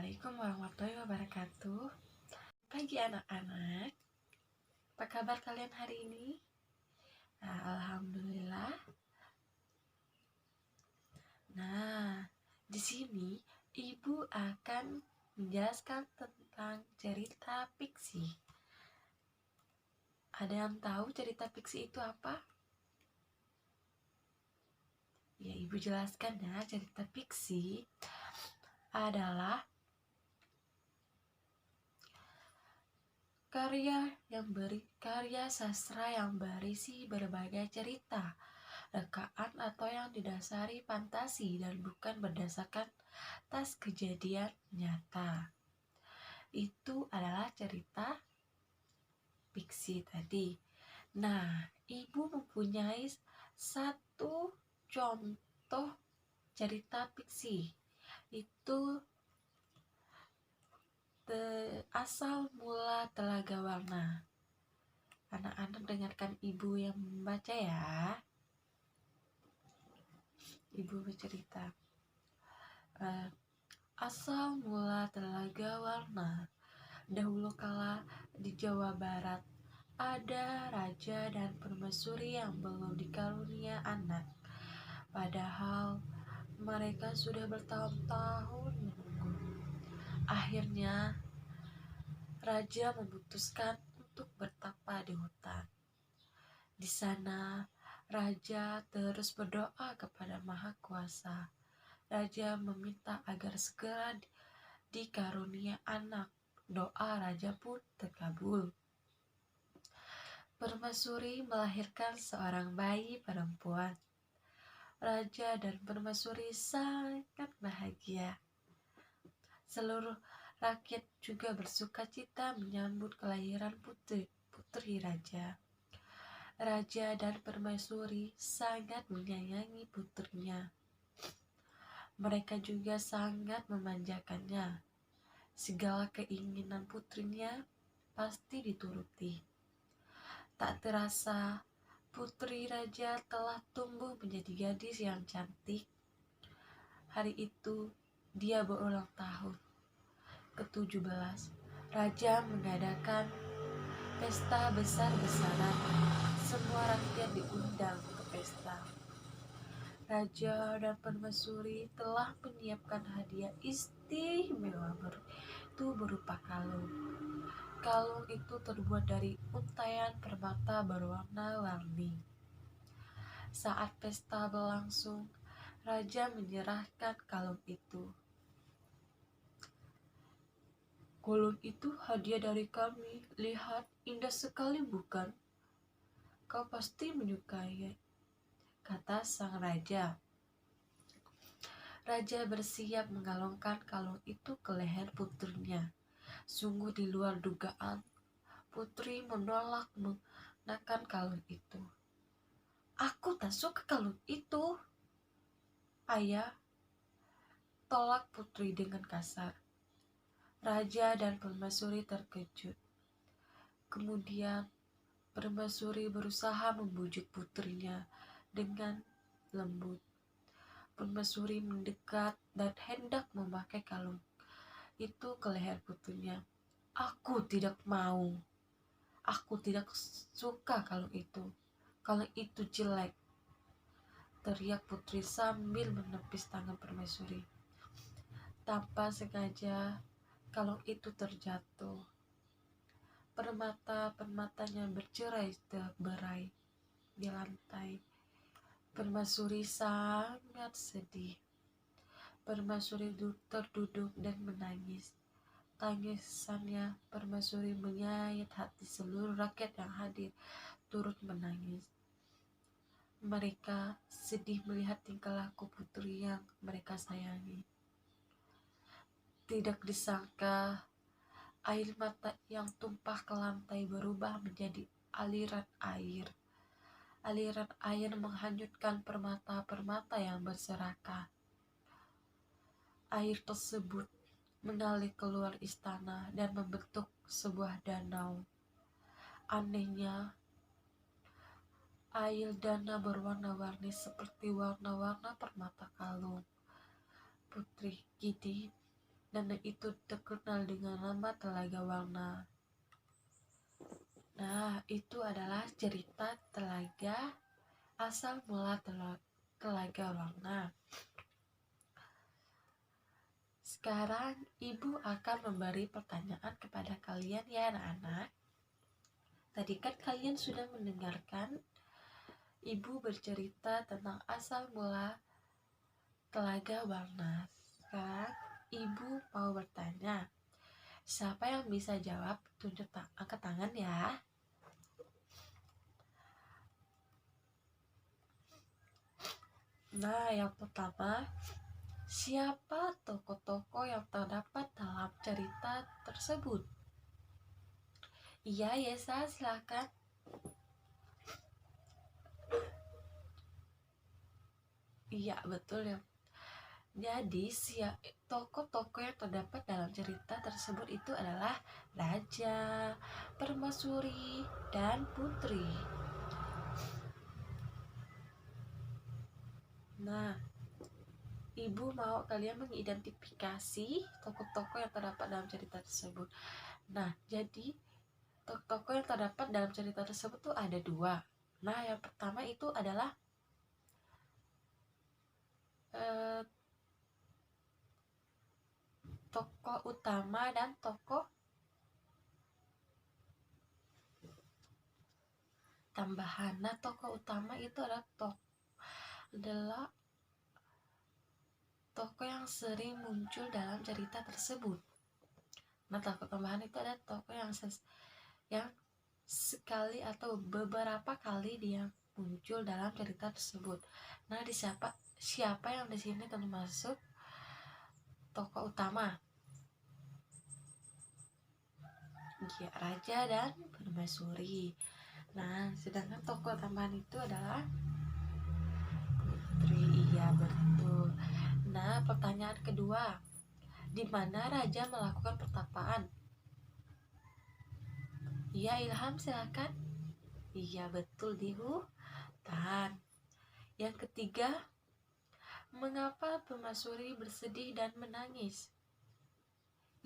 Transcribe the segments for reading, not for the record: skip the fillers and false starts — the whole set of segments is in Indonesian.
Assalamualaikum warahmatullahi wabarakatuh. Pagi anak-anak, apa kabar kalian hari ini? Alhamdulillah. Nah, di sini Ibu akan menjelaskan tentang cerita fiksi. Ada yang tahu cerita fiksi itu apa? Ya, Ibu jelaskan ya, cerita fiksi adalah karya sastra yang berisi berbagai cerita, rekaan atau yang didasari fantasi dan bukan berdasarkan atas kejadian nyata. Itu adalah cerita fiksi tadi. Nah, Ibu mempunyai satu contoh cerita fiksi. Itu asal mula Telaga Warna. Anak-anak dengarkan Ibu yang membaca ya. Ibu bercerita. Asal mula Telaga Warna. Dahulu kala di Jawa Barat ada raja dan permaisuri yang belum dikarunia anak. Padahal mereka sudah bertahun-tahun menunggu. Akhirnya raja memutuskan untuk bertapa di hutan. Di sana raja terus berdoa kepada Maha Kuasa. Raja meminta agar segera dikarunia anak. Doa raja pun terkabul. Permaisuri melahirkan seorang bayi perempuan. Raja dan permaisuri sangat bahagia. Seluruh rakyat juga bersuka cita menyambut kelahiran putri raja. Raja dan permaisuri sangat menyayangi putrinya. Mereka juga sangat memanjakannya. Segala keinginan putrinya pasti dituruti. Tak terasa, putri raja telah tumbuh menjadi gadis yang cantik. Hari itu, dia berulang tahun ke-17. Raja mengadakan pesta besar-besaran. Semua rakyat diundang ke pesta. Raja dan permaisuri telah menyiapkan hadiah istimewa itu berupa kalung. Kalung itu terbuat dari untaian permata berwarna-warni. Saat pesta berlangsung, raja menyerahkan kalung itu. Kalung itu hadiah dari kami. Lihat, indah sekali bukan? Kau pasti menyukai, kata sang raja. Raja bersiap mengalungkan kalung itu ke leher putrinya. Sungguh di luar dugaan, putri menolak mengenakan kalung itu. Aku tak suka kalung itu, ayah, tolak putri dengan kasar. Raja dan permaisuri terkejut. Kemudian permaisuri berusaha membujuk putrinya dengan lembut. Permaisuri mendekat dan hendak memakai kalung itu ke leher putrinya. Aku tidak mau. Aku tidak suka kalung itu. Kalung itu jelek, teriak putri sambil menepis tangan permaisuri. Tanpa sengaja, kalung itu terjatuh. Permata-permatanya bercerai-berai di lantai. Permaisuri sangat sedih. Permaisuri terduduk dan menangis. Tangisannya permaisuri menyayat hati seluruh rakyat yang hadir turut menangis. Mereka sedih melihat tingkah laku putri yang mereka sayangi. Tidak disangka, air mata yang tumpah ke lantai berubah menjadi aliran air. Aliran air menghanyutkan permata-permata yang berserakan. Air tersebut mengalir keluar istana dan membentuk sebuah danau. Anehnya, air danau berwarna-warni seperti warna-warna permata kalung putri kini Nenek itu terkenal dengan nama Telaga Warna. Nah, itu adalah cerita telaga, asal mula Telaga Warna. Sekarang ibu akan memberi pertanyaan kepada kalian ya anak-anak. Tadi kan kalian sudah mendengarkan ibu bercerita tentang asal mula Telaga Warna. Sekarang ibu mau bertanya. Siapa yang bisa jawab? Tunjuk angkat tangan ya. Nah, yang pertama, siapa tokoh-tokoh yang terdapat dalam cerita tersebut? Iya, Yesa, silakan. Iya, betul ya. Jadi, tokoh-tokoh yang terdapat dalam cerita tersebut itu adalah raja, permaisuri, dan putri. Nah, ibu mau kalian mengidentifikasi tokoh-tokoh yang terdapat dalam cerita tersebut. Nah, jadi tokoh-tokoh yang terdapat dalam cerita tersebut tuh ada dua. Nah, yang pertama itu adalah tokoh utama dan tokoh tambahan. Nah, tokoh utama itu adalah tokoh yang sering muncul dalam cerita tersebut. Nah, tokoh tambahan itu adalah tokoh yang sekali atau beberapa kali dia muncul dalam cerita tersebut. Nah, siapa yang di sini termasuk tokoh utama? Ya, raja dan permaisuri. Nah, sedangkan tokoh tambahan itu adalah putri. Iya, betul. Nah, pertanyaan kedua, di mana raja melakukan pertapaan? Iya, Ilham, silakan. Iya, betul, di hutan. Yang ketiga, mengapa permaisuri bersedih dan menangis?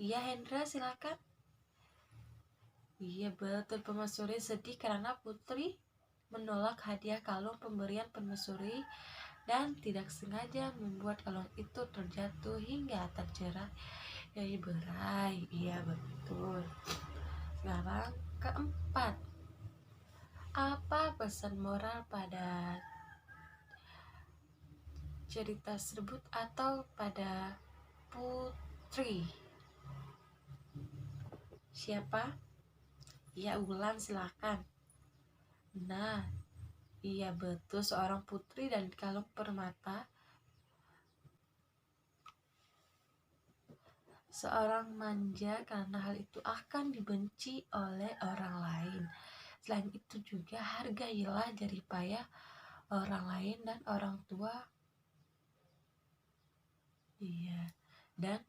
Iya, Hendra, silakan. Iya, betul, permaisuri sedih karena putri menolak hadiah kalung pemberian permaisuri dan tidak sengaja membuat kalung itu terjatuh hingga tercerai berai. Iya, betul. Sekarang keempat, apa pesan moral pada cerita tersebut atau pada putri? Siapa? Ya, Ulan, silakan. Nah, iya betul, seorang putri dan kalung permata. Seorang manja karena hal itu akan dibenci oleh orang lain. Selain itu juga hargailah jerih payah orang lain dan orang tua. Iya. Dan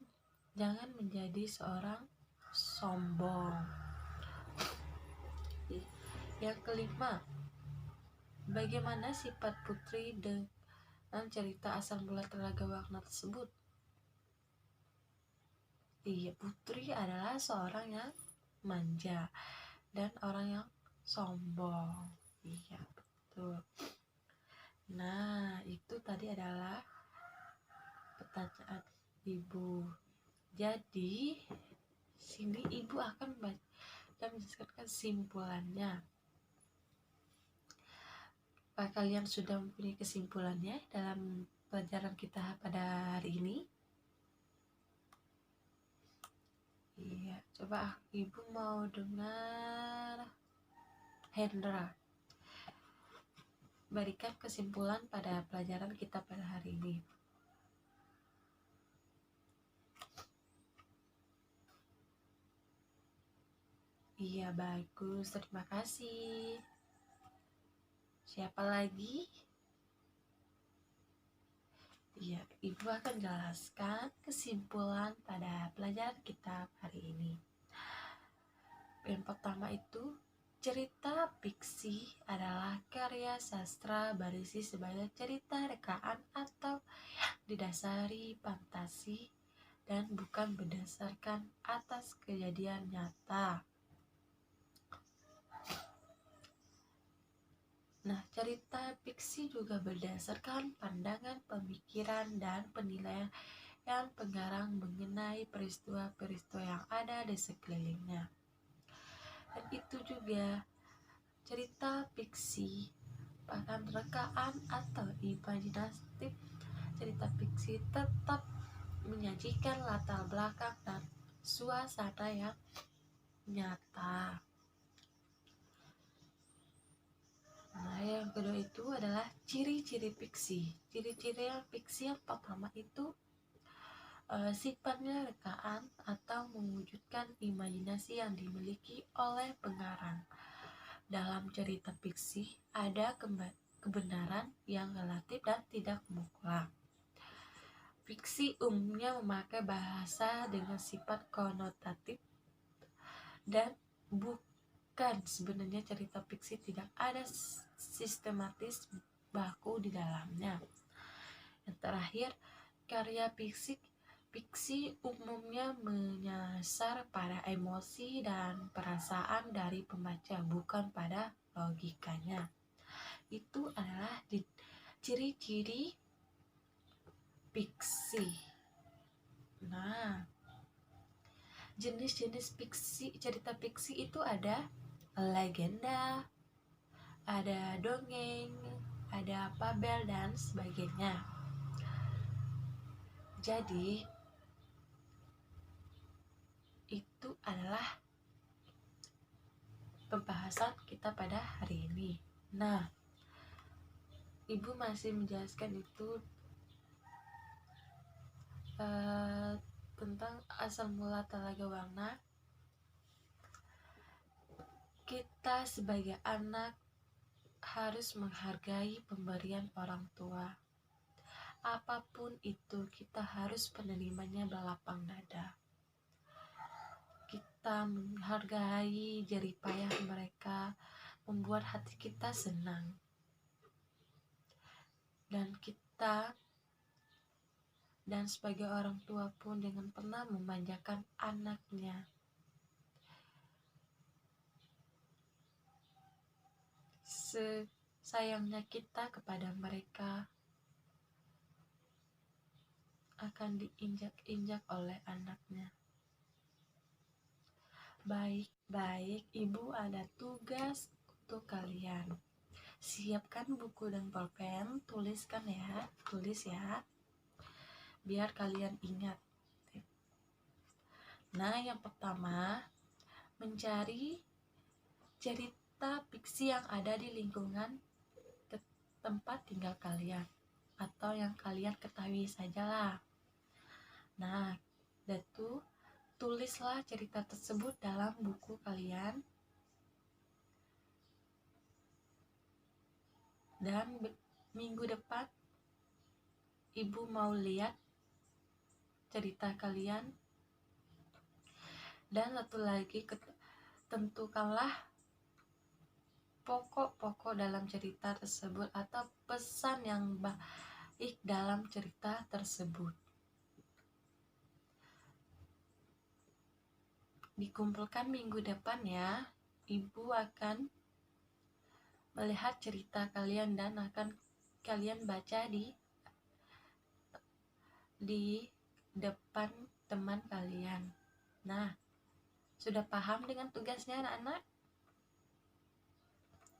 jangan menjadi seorang sombong. Yang kelima, bagaimana sifat putri dengan cerita asal mula Telaga Warna tersebut? Iya, putri adalah seorang yang manja dan orang yang sombong. Iya, betul. Nah, itu tadi adalah pertanyaan ibu. Jadi, sini ibu akan menjelaskan kesimpulannya. Apakah kalian sudah mempunyai kesimpulannya dalam pelajaran kita pada hari ini? Iya, coba ibu mau dengar Hendra. Berikan kesimpulan pada pelajaran kita pada hari ini. Iya, bagus. Terima kasih. Siapa lagi? Iya, ibu akan jelaskan kesimpulan pada pelajaran kita hari ini. Yang pertama itu, cerita fiksi adalah karya sastra berisi sebagai cerita rekaan atau didasari fantasi dan bukan berdasarkan atas kejadian nyata. Nah, cerita fiksi juga berdasarkan pandangan, pemikiran, dan penilaian pengarang mengenai peristiwa-peristiwa yang ada di sekelilingnya. Dan itu juga cerita fiksi, bahkan rekaan atau imajinatif. Cerita fiksi tetap menyajikan latar belakang dan suasana yang nyata. Nah, yang kedua itu adalah ciri-ciri fiksi. Ciri-ciri yang fiksi yang pertama itu sifatnya rekaan atau mewujudkan imajinasi yang dimiliki oleh pengarang. Dalam cerita fiksi ada kebenaran yang relatif dan tidak mutlak. Fiksi umumnya memakai bahasa dengan sifat konotatif dan bukan sebenarnya cerita fiksi tidak ada sistematis baku di dalamnya. Yang terakhir, karya fiksi umumnya menyasar pada emosi dan perasaan dari pembaca, bukan pada logikanya. Itu adalah ciri-ciri fiksi. Nah, jenis-jenis fiksi, cerita fiksi itu ada legenda, ada dongeng, ada fabel, dan sebagainya. Jadi, itu adalah pembahasan kita pada hari ini. Nah, Ibu masih menjelaskan itu tentang asal mula Telaga Warna. Kita sebagai anak harus menghargai pemberian orang tua. Apapun itu, kita harus menerimanya berlapang dada. Kita menghargai jerih payah mereka, membuat hati kita senang. Dan sebagai orang tua pun dengan pernah memanjakan anaknya. Sayangnya kita kepada mereka akan diinjak-injak oleh anaknya. Baik, Ibu ada tugas untuk kalian. Siapkan buku dan pulpen, tulis ya, biar kalian ingat. Nah, yang pertama, mencari cerita fiksi yang ada di lingkungan tempat tinggal kalian atau yang kalian ketahui sajalah. Nah, itu tulislah cerita tersebut dalam buku kalian. Dan minggu depan Ibu mau lihat cerita kalian. Dan satu lagi, tentukanlah pokok-pokok dalam cerita tersebut atau pesan yang baik dalam cerita tersebut. Dikumpulkan minggu depan ya. Ibu akan melihat cerita kalian dan akan kalian baca di depan teman kalian. Nah, sudah paham dengan tugasnya anak-anak?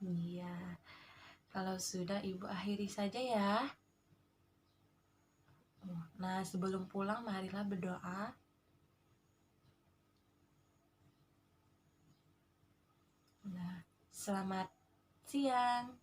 Iya. Kalau sudah, Ibu akhiri saja ya. Nah, sebelum pulang marilah berdoa. Nah, selamat siang.